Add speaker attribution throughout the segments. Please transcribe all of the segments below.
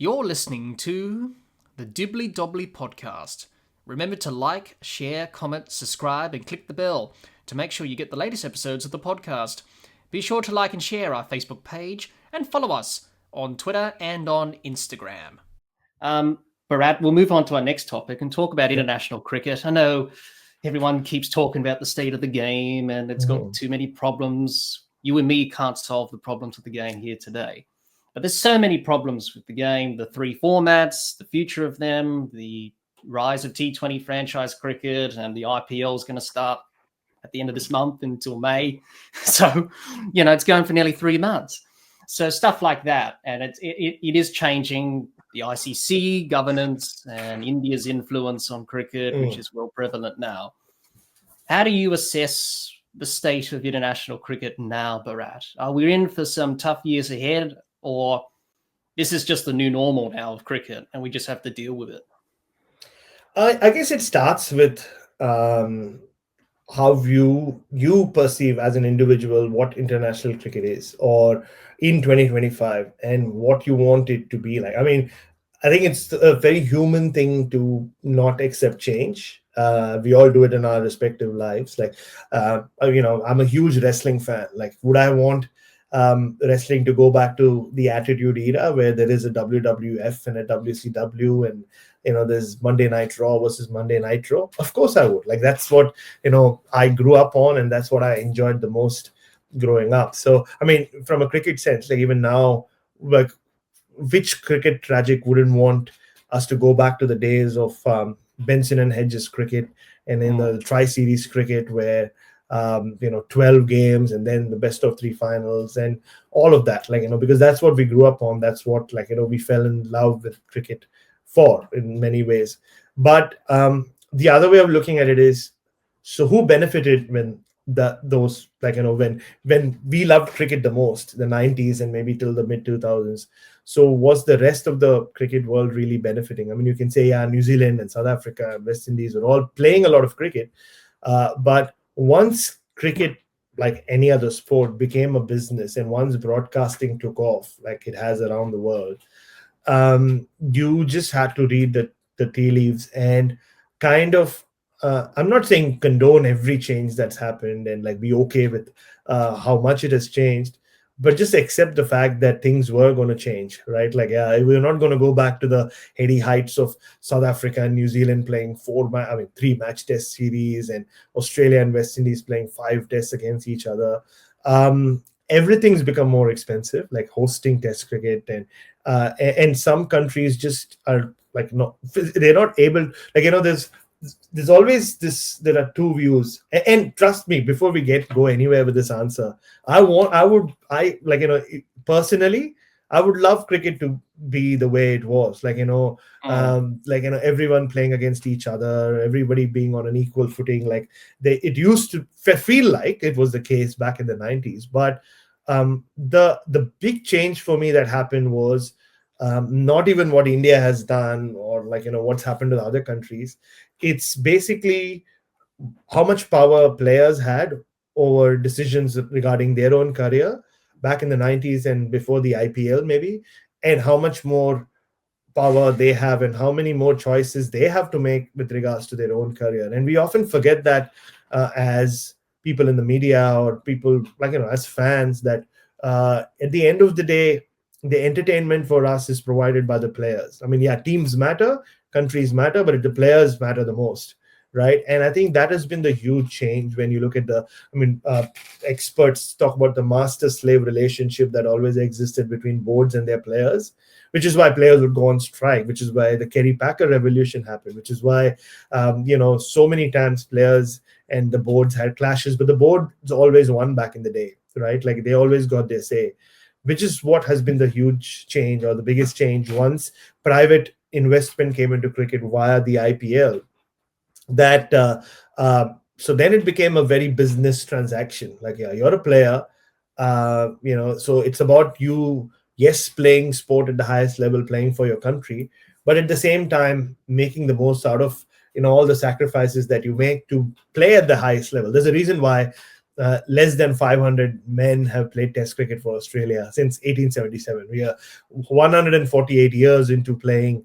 Speaker 1: You're listening to the Dibbly-Dobbly podcast. Remember to like, share, comment, subscribe, and click the bell to make sure you get the latest episodes of the podcast. Be sure to like and share our Facebook page and follow us on Twitter and on Instagram. Bharat, we'll move on to our next topic and talk about international cricket. I know everyone keeps talking about the state of the game and it's got too many problems. You and me can't solve the problems of the game here today. But there's so many problems with the game, the three formats, the future of them, the rise of T20 franchise cricket, and the IPL is going to start at the end of this month until May. So, it's going for nearly 3 months. So stuff like that. And it is changing the ICC governance and India's influence on cricket, which is well prevalent now. How do you assess the state of international cricket now, Bharat? Are we in for some tough years ahead? Or this is just the new normal now of cricket and we just have to deal with it?
Speaker 2: I guess it starts with how you perceive as an individual what international cricket is, or in 2025, and what you want it to be like. I mean, I think it's a very human thing to not accept change. We all do it in our respective lives. Like, I'm a huge wrestling fan. Like, would I want wrestling to go back to the Attitude Era where there is a WWF and a WCW and there's Monday Night Raw versus Monday Nitro? Of course I would. Like, that's what I grew up on, and that's what I enjoyed the most growing up. So I mean, from a cricket sense, like even now, like which cricket tragic wouldn't want us to go back to the days of Benson and Hedges cricket and in the Tri-Series cricket where 12 games and then the best of 3 finals and all of that, because that's what we grew up on. That's what, we fell in love with cricket for in many ways. But the other way of looking at it is, so who benefited when when we loved cricket the most, the 90s and maybe till the mid 2000s? So was the rest of the cricket world really benefiting? I mean, you can say, New Zealand and South Africa and West Indies were all playing a lot of cricket, but once cricket, like any other sport, became a business, and once broadcasting took off like it has around the world, you just had to read the tea leaves and kind of, I'm not saying condone every change that's happened and be okay with how much it has changed, but just accept the fact that things were going to change, right? We're not going to go back to the heady heights of South Africa and New Zealand playing 3 match test series and Australia and West Indies playing 5 tests against each other. Everything's become more expensive, like hosting test cricket, and some countries just are they're not able, there's always this, there are two views, and trust me, before we go anywhere with this answer, personally, I would love cricket to be the way it was, everyone playing against each other, everybody being on an equal footing. It used to feel like it was the case back in the 90s. But the big change for me that happened was not even what India has done or what's happened to the other countries. It's basically how much power players had over decisions regarding their own career back in the 90s and before the IPL maybe, and how much more power they have and how many more choices they have to make with regards to their own career. And we often forget that as people in the media or people as fans, that at the end of the day, the entertainment for us is provided by the players. I mean, yeah, teams matter, countries matter, but the players matter the most, right? And I think that has been the huge change when you look at experts talk about the master-slave relationship that always existed between boards and their players, which is why players would go on strike, which is why the Kerry Packer revolution happened, which is why, so many times players and the boards had clashes, but the boards always won back in the day, right? They always got their say, which is what has been the huge change or the biggest change once private investment came into cricket via the IPL. So then it became a very business transaction. You're a player, so it's about you, yes, playing sport at the highest level, playing for your country, but at the same time making the most out of all the sacrifices that you make to play at the highest level. There's a reason why less than 500 men have played Test cricket for Australia since 1877. We are 148 years into playing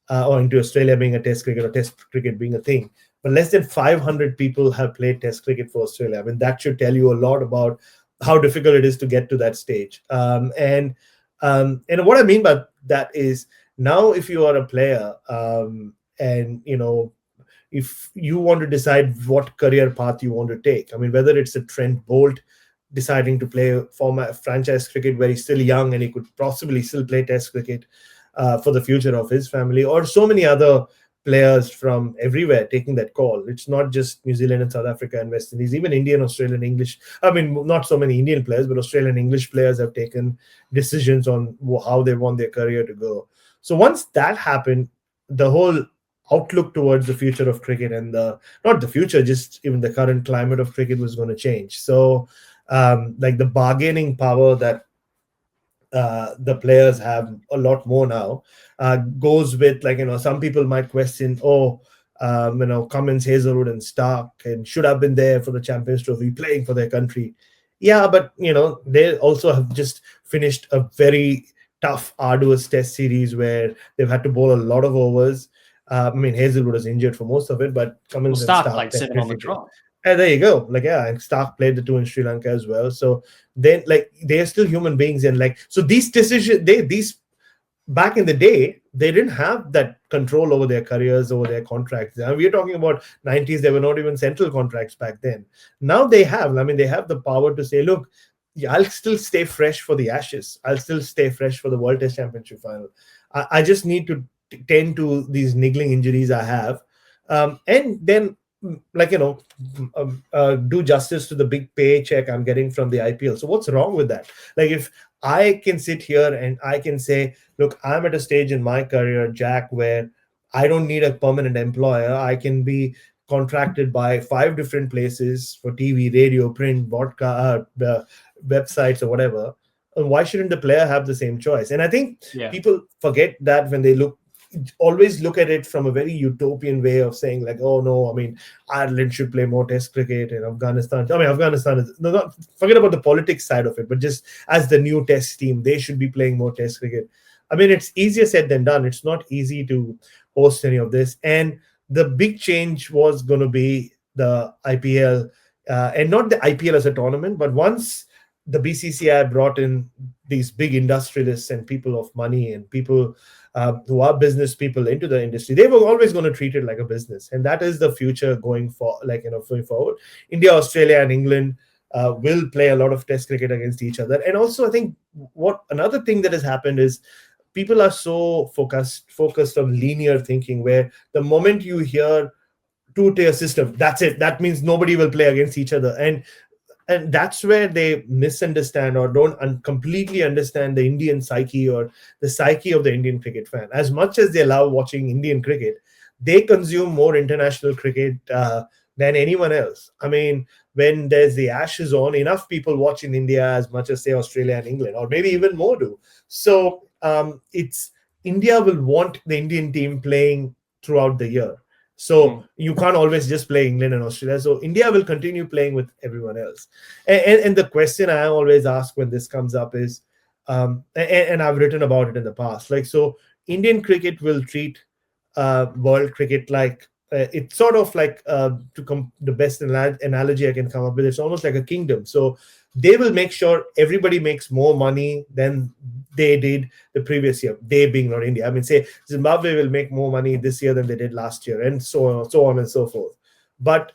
Speaker 2: or into Australia being a Test cricket or Test cricket being a thing. But less than 500 people have played Test cricket for Australia. I mean, that should tell you a lot about how difficult it is to get to that stage. And what I mean by that is now, if you are a player, and if you want to decide what career path you want to take, I mean, whether it's a Trent Bolt deciding to play former franchise cricket where he's still young and he could possibly still play Test cricket for the future of his family, or so many other players from everywhere taking that call. It's not just New Zealand and South Africa and West Indies, even Indian, Australian, English. I mean, not so many Indian players, but Australian English players have taken decisions on how they want their career to go. So once that happened, the whole outlook towards the future of cricket and not the future, just even the current climate of cricket was going to change. So like the bargaining power that the players have a lot more now goes with, like, some people might question, Cummins, Hazelwood and Stark and should have been there for the Champions Trophy playing for their country. Yeah, but they also have just finished a very tough, arduous Test series where they've had to bowl a lot of overs. I mean, Hazelwood was injured for most of it, but Cummins and
Speaker 1: Stark
Speaker 2: Stark
Speaker 1: played 7 on the
Speaker 2: did.
Speaker 1: trot.
Speaker 2: And there you go. Like, yeah, and Stark played the 2 in Sri Lanka as well. So then, like, they are still human beings, and like, so these decisions, these back in the day, they didn't have that control over their careers, over their contracts. And we're talking about 90s. There were not even central contracts back then. Now they have. I mean, they have the power to say, look, I'll still stay fresh for the Ashes. I'll still stay fresh for the World Test Championship final. I just need to tend to these niggling injuries I have, and then, like, do justice to the big paycheck I'm getting from the IPL. So what's wrong with that? Like, if I can sit here and I can say, look, I'm at a stage in my career, Jack, where I don't need a permanent employer. I can be contracted by 5 different places for TV, radio, print, vodka, websites or whatever. And why shouldn't the player have the same choice? And I think people forget that when they always look at it from a very utopian way of saying, like, oh no, I mean, Ireland should play more Test cricket, and Afghanistan is not, forget about the politics side of it, but just as the new Test team, they should be playing more Test cricket. I mean, it's easier said than done. It's not easy to host any of this. And the big change was going to be the IPL, and not the IPL as a tournament, but once the BCCI brought in these big industrialists and people of money and people who are business people into the industry, they were always going to treat it like a business. And that is the future going forward. India, Australia and England will play a lot of Test cricket against each other. And also, I think another thing that has happened is people are so focused on linear thinking, where the moment you hear 2-tier system, that's it. That means nobody will play against each other. And that's where they misunderstand or don't completely understand the Indian psyche or the psyche of the Indian cricket fan. As much as they love watching Indian cricket, they consume more international cricket than anyone else. I mean, when there's the Ashes on, enough people watch in India as much as, say, Australia and England, or maybe even more do. So it's India will want the Indian team playing throughout the year. So you can't always just play England and Australia. So India will continue playing with everyone else. And the question I always ask when this comes up is, and I've written about it in the past, like, so Indian cricket will treat world cricket like, it's sort of like, the best analogy I can come up with, it's almost like a kingdom. So they will make sure everybody makes more money than they did the previous year. They being not India. I mean, say Zimbabwe will make more money this year than they did last year, and so on and so forth. But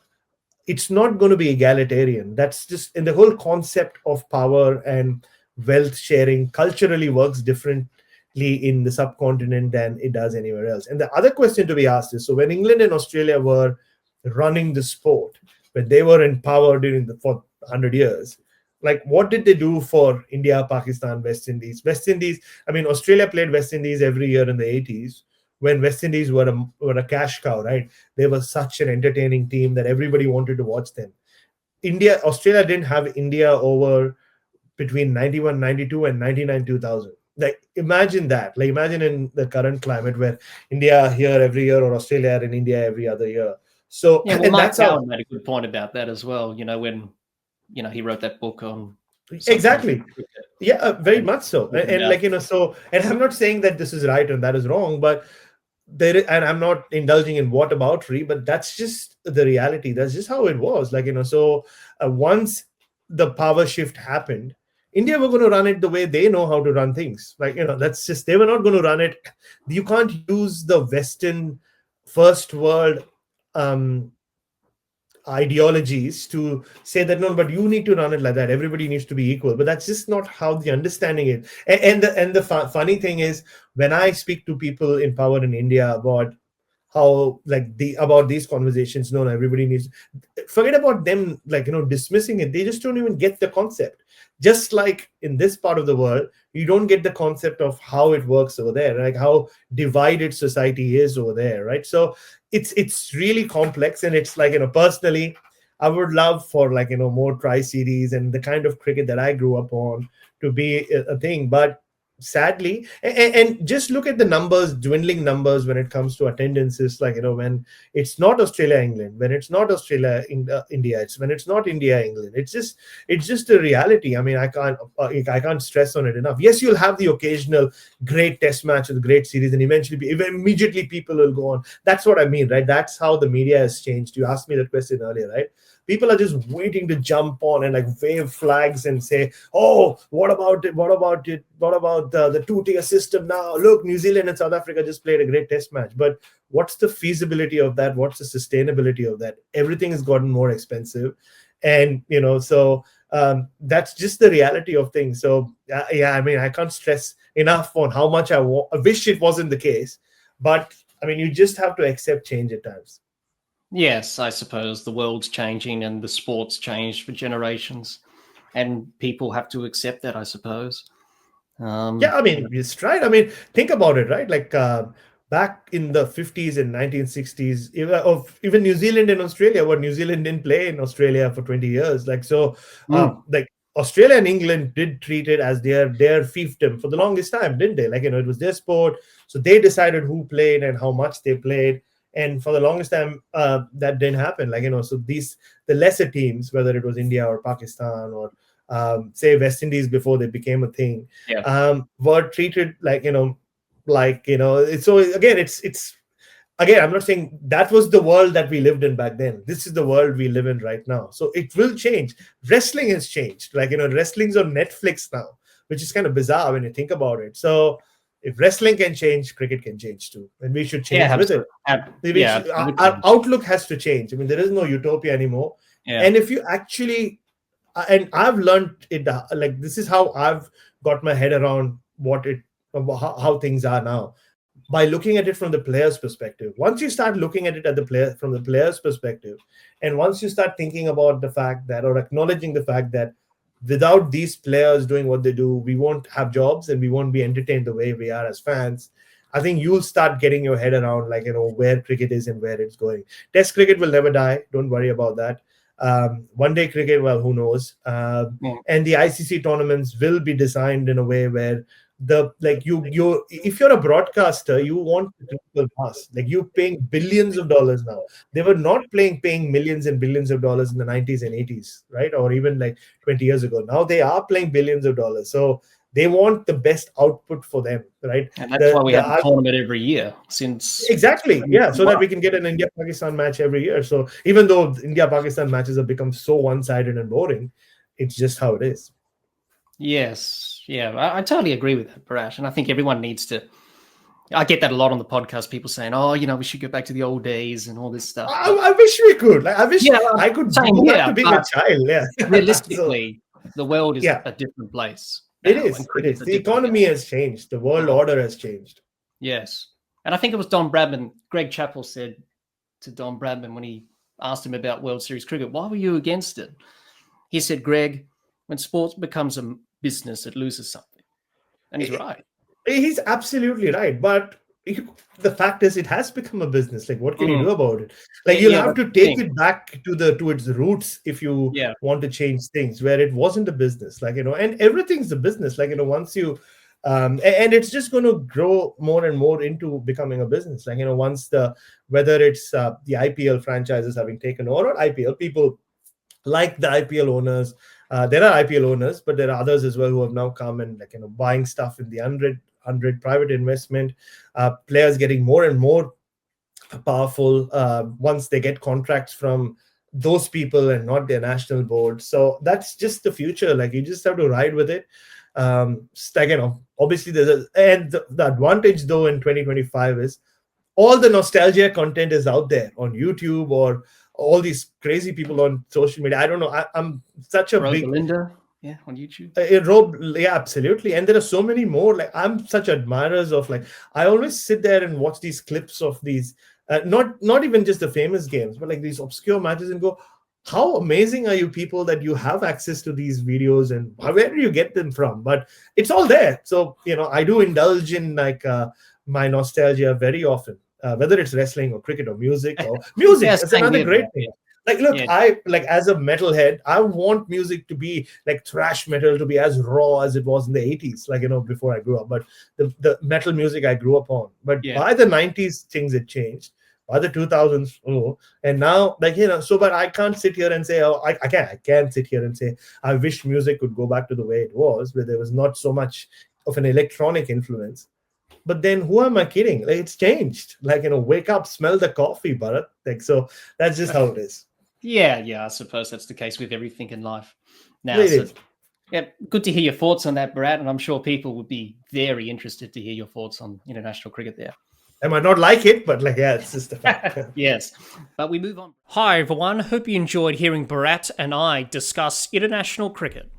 Speaker 2: it's not going to be egalitarian. That's just, in the whole concept of power and wealth sharing culturally works differently in the subcontinent than it does anywhere else. And the other question to be asked is, so when England and Australia were running the sport, when they were in power for 100 years, like, what did they do for India, Pakistan, West Indies? I mean, Australia played West Indies every year in the 80s when West Indies were a cash cow, right? They were such an entertaining team that everybody wanted to watch them. Australia didn't have India over between 91, 92 and 99, 2000. Like, imagine that. Like, imagine in the current climate where India here every year or Australia in India every other year. So,
Speaker 1: and Mark Howard made a good point about that as well. When he wrote that book on subconscious
Speaker 2: Exactly.
Speaker 1: cricket
Speaker 2: Yeah, very
Speaker 1: and
Speaker 2: much so.
Speaker 1: talking
Speaker 2: And
Speaker 1: about.
Speaker 2: like, so, and I'm not saying that this is right and that is wrong, but and I'm not indulging in whataboutery, but that's just the reality. That's just how it was. Like, so once the power shift happened, India were going to run it the way they know how to run things. Like, that's just, they were not going to run it. You can't use the Western first world um, ideologies to say that no, but you need to run it like that, everybody needs to be equal, but that's just not how the understanding is. And the funny thing is, when I speak to people in power in India about how, like, about these conversations, no, everybody needs, forget about them, like, dismissing it, they just don't even get the concept. Just like in this part of the world, you don't get the concept of how it works over there, like how divided society is over there, right? So it's really complex, and it's like, personally, I would love for, like, more tri-series and the kind of cricket that I grew up on to be a thing. But sadly, and just look at the numbers, dwindling numbers when it comes to attendances, like, when it's not Australia England, when it's not Australia India, it's when it's not India England, it's just a reality. I mean, I can't stress on it enough. Yes, you'll have the occasional great test match or the great series, and eventually immediately people will go on. That's what I mean, right? That's how the media has changed. You asked me that question earlier, right? People are just waiting to jump on and, like, wave flags and say, oh, what about it, what about the two-tier system now? Look, New Zealand and South Africa just played a great test match. But what's the feasibility of that? What's the sustainability of that? Everything has gotten more expensive, and so that's just the reality of things. So yeah, I mean, I can't stress enough on how much I wish it wasn't the case, but I mean, you just have to accept change at times.
Speaker 1: Yes, I suppose the world's changing and the sport's changed for generations, and people have to accept that, I suppose.
Speaker 2: Yeah, I
Speaker 1: You know,
Speaker 2: mean, it's right. I mean, think about it, right? Like, back in the 50s and 1960s, even New Zealand and Australia, what New Zealand didn't play in Australia for 20 years. Like, so,
Speaker 1: mm,
Speaker 2: like, Australia and England did treat it as their fiefdom for the longest time, didn't they? Like, it was their sport. So they decided who played and how much they played. And for the longest time, that didn't happen. Like, so the lesser teams, whether it was India or Pakistan or, say, West Indies before they became a thing,
Speaker 1: yeah,
Speaker 2: were treated like, so again, it's again, I'm not saying that was the world that we lived in back then. This is the world we live in right now, so it will change. Wrestling has changed, like, wrestling's on Netflix now, which is kind of bizarre when you think about it. So if wrestling can change, cricket can change too, and we should
Speaker 1: yeah,
Speaker 2: change with it.
Speaker 1: absolutely, yeah,
Speaker 2: Our
Speaker 1: absolutely.
Speaker 2: outlook has to change. I mean, there is no utopia anymore.
Speaker 1: Yeah,
Speaker 2: And if you actually, and I've learned it, like, this is how I've got my head around how things are now, by looking at it from the player's perspective. Once you start looking at it at the player from the player's perspective, and once you start thinking about the fact that, or acknowledging the fact that without these players doing what they do, we won't have jobs and we won't be entertained the way we are as fans. I think you'll start getting your head around, like, where cricket is and where it's going. Test cricket will never die. Don't worry about that. One day cricket, well, who knows?
Speaker 1: mm,
Speaker 2: And the ICC tournaments will be designed in a way where, the like you if you're a broadcaster, you want the critical mass. Like, you paying billions of dollars now. They were not paying millions and billions of dollars in the 90s and 80s, right? Or even like 20 years ago. Now they are playing billions of dollars. So they want the best output for them, right?
Speaker 1: and that's why
Speaker 2: The
Speaker 1: we
Speaker 2: the
Speaker 1: have a tournament every year since
Speaker 2: Exactly, yeah, so that
Speaker 1: 2021.
Speaker 2: we can get an India Pakistan match every year. So even though India Pakistan matches have become so one-sided and boring, it's just how it is.
Speaker 1: Yes, yeah, I totally agree with that, Parash, and I think everyone needs to. I get that a lot on the podcast. People saying, "Oh, we should go back to the old days and all this stuff." But
Speaker 2: I wish we could. Like, I wish
Speaker 1: yeah,
Speaker 2: I could
Speaker 1: same
Speaker 2: go back
Speaker 1: here.
Speaker 2: to being a
Speaker 1: But
Speaker 2: child. Yeah. So
Speaker 1: realistically, the world is
Speaker 2: yeah,
Speaker 1: a different place
Speaker 2: it
Speaker 1: now, and
Speaker 2: is. It
Speaker 1: cricket's
Speaker 2: is.
Speaker 1: a
Speaker 2: The
Speaker 1: different
Speaker 2: economy
Speaker 1: game.
Speaker 2: has changed. The world
Speaker 1: Mm,
Speaker 2: order has changed.
Speaker 1: yes, and I think it was Don Bradman. Greg Chappell said to Don Bradman when he asked him about World Series cricket, "Why were you against it?" He said, "Greg, when sports becomes a business, it loses something," and he's right.
Speaker 2: He's absolutely right. But the fact is, it has become a business. Like, what can you
Speaker 1: Mm,
Speaker 2: do about it? Like,
Speaker 1: yeah,
Speaker 2: you'll
Speaker 1: yeah,
Speaker 2: have
Speaker 1: that's
Speaker 2: to
Speaker 1: the
Speaker 2: take
Speaker 1: thing.
Speaker 2: it back to its roots if you
Speaker 1: Yeah,
Speaker 2: want to change things, where it wasn't a business. Like, and everything's a business. Like, once you, and it's just going to grow more and more into becoming a business. Like, once whether it's the IPL franchises having taken over, or IPL people like the IPL owners. There are IPL owners, but there are others as well who have now come and buying stuff in the 100 private investment. Players getting more and more powerful once they get contracts from those people and not their national board. So that's just the future. Like, you just have to ride with it. Obviously the advantage though in 2025 is all the nostalgia content is out there on YouTube or all these crazy people on social media. I don't know. I'm such a big
Speaker 1: Linda, on YouTube.
Speaker 2: Yeah, absolutely. And there are so many more. Like, I'm such admirers of, like, I always sit there and watch these clips of these, not even just the famous games, but like these obscure matches, and go, how amazing are you people that you have access to these videos, and where do you get them from? But it's all there. So I do indulge in my nostalgia very often. Whether it's wrestling or cricket or music
Speaker 1: Yes,
Speaker 2: that's another great thing.
Speaker 1: Yeah.
Speaker 2: Like, look, I as a metalhead, I want music to be like thrash metal, to be as raw as it was in the 80s, before I grew up. But the metal music I grew up on. But by the 90s, things had changed. By the 2000s, and now, but I can't sit here and say, I can't sit here and say, I wish music could go back to the way it was, where there was not so much of an electronic influence. But then who am I kidding? Like, it's changed. Wake up, smell the coffee, Bharat. So that's just how it is.
Speaker 1: Yeah, I suppose that's the case with everything in life now.
Speaker 2: It is.
Speaker 1: Yeah, good to hear your thoughts on that, Bharat, and I'm sure people would be very interested to hear your thoughts on international cricket there.
Speaker 2: I might not like it, but it's just a fact.
Speaker 1: Yes, but we move on. Hi, everyone. Hope you enjoyed hearing Bharat and I discuss international cricket.